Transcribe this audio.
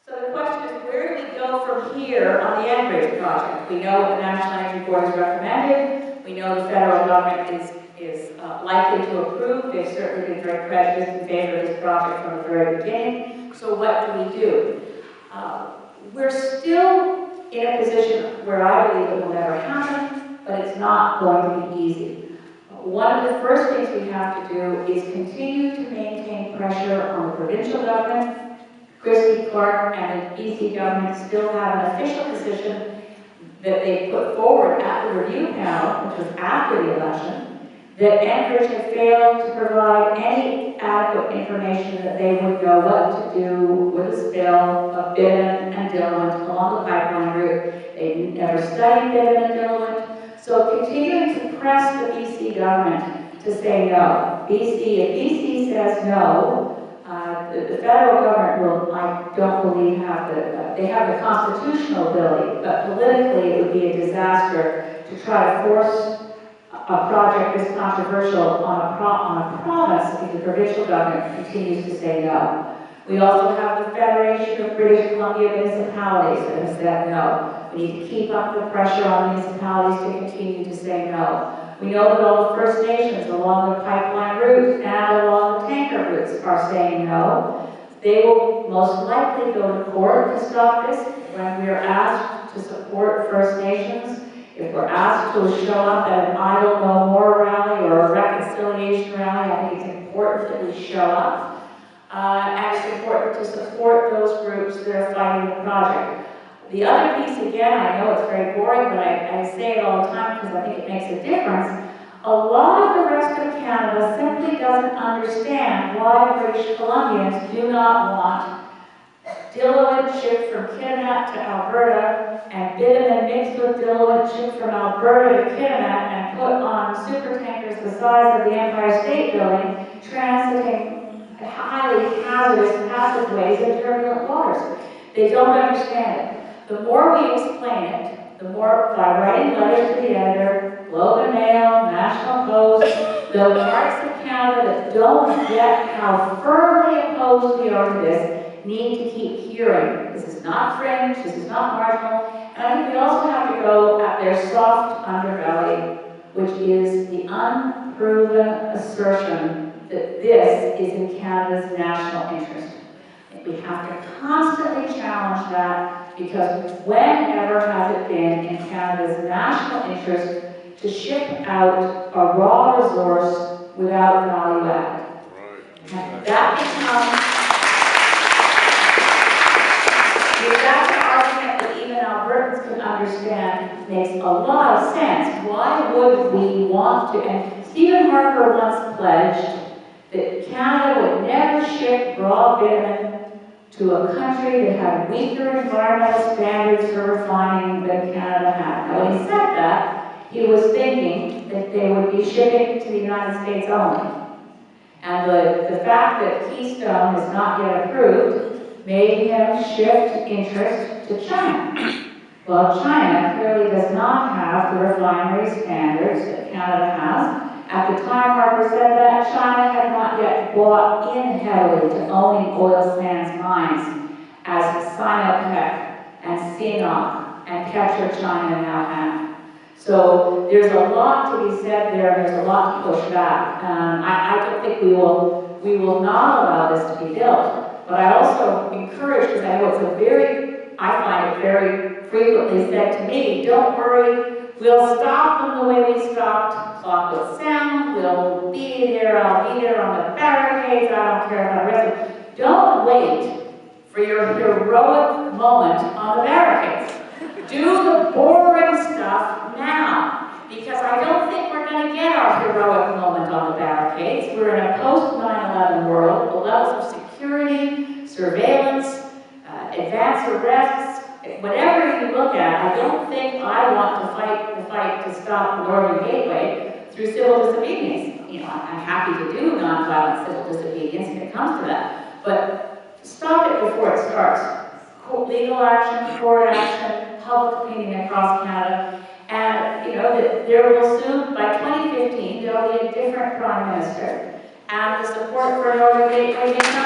So the question is, where do we go from here on the Anchorage project? We know what the National Energy Board has recommended. We know the federal government is likely to approve. They've certainly been very prejudiced in favor of this project from the very beginning. So what do we do? We're still in a position where I believe it will never happen, but it's not going to be easy. One of the first things we have to do is continue to maintain pressure on the provincial government. Christy Clark and the BC government still have an official position that they put forward at the review panel, which was after the election, that Anchorage had failed to provide any adequate information that they would know what to do with the spill of Bidden and Diluent along the pipeline route. They never studied Bidden and Diluent. So continuing to press the BC government to say no. If BC says no, the federal government will, I don't believe, they have the constitutional ability, but politically it would be a disaster to try to force a project this controversial on a province if the provincial government continues to say no. We also have the Federation of British Columbia Municipalities that have said no. We need to keep up the pressure on municipalities to continue to say no. We know that all the First Nations along the pipeline route and along the tanker routes are saying no. They will most likely go to court to stop this when we are asked to support First Nations. If we're asked to show up at an I Don't Know More rally or a reconciliation rally, I think it's important that we show up. And it's important to support those groups that are fighting the project. The other piece, again, I know it's very boring, but I say it all the time because I think it makes a difference. A lot of the rest of Canada simply doesn't understand why British Columbians do not want diluent shipped from Kitimat to Alberta and bitumen mixed with diluent shipped from Alberta to Kitimat and put on supertankers the size of the Empire State Building, transiting highly hazardous passageways in turbulent waters. They don't understand it. The more we explain it, the more by writing letters to the editor, Globe and Mail, National Post, the parts of Canada that don't get how firmly opposed we are to this need to keep hearing. This is not fringe, this is not marginal, and I think we also have to go at their soft underbelly, which is the unproven assertion that this is in Canada's national interest. We have to constantly challenge that because whenever has it been in Canada's national interest to ship out a raw resource without value add? And that becomes, that's an argument that even Albertans can understand, makes a lot of sense. Why would we want to? And Stephen Harper once pledged that Canada would never ship raw bitumen to a country that had weaker environmental standards for refining than Canada had. Now, when he said that, he was thinking that they would be shipping to the United States only. And the fact that Keystone is not yet approved made him shift interest to China. Well, China clearly does not have the refinery standards that Canada has. At the time Harper said that, China had not yet bought in heavily to owning oil sands mines as Sinopec and Sinopec and PetroChina now have. So there's a lot to be said there, and there's a lot to push back. I don't think we will not allow this to be built, but I also encourage, because I know I find it very frequently said to me, don't worry, we'll stop them the way we stopped Clockwood Sound. We'll be there. I'll be there on the barricades. I don't care about the rest of it. Don't wait for your heroic moment on the barricades. Do the boring stuff now. Because I don't think we're going to get our heroic moment on the barricades. We're in a post-9/11 world. The levels of security, surveillance, advanced arrests, whatever you look at, I don't think I want to fight the fight to stop the Northern Gateway through civil disobedience. You know, I'm happy to do nonviolent civil disobedience if it comes to that, but stop it before it starts. Legal action, court action, public opinion across Canada, and you know that there will soon, by 2015, there will be a different Prime Minister, and the support for Northern Gateway may not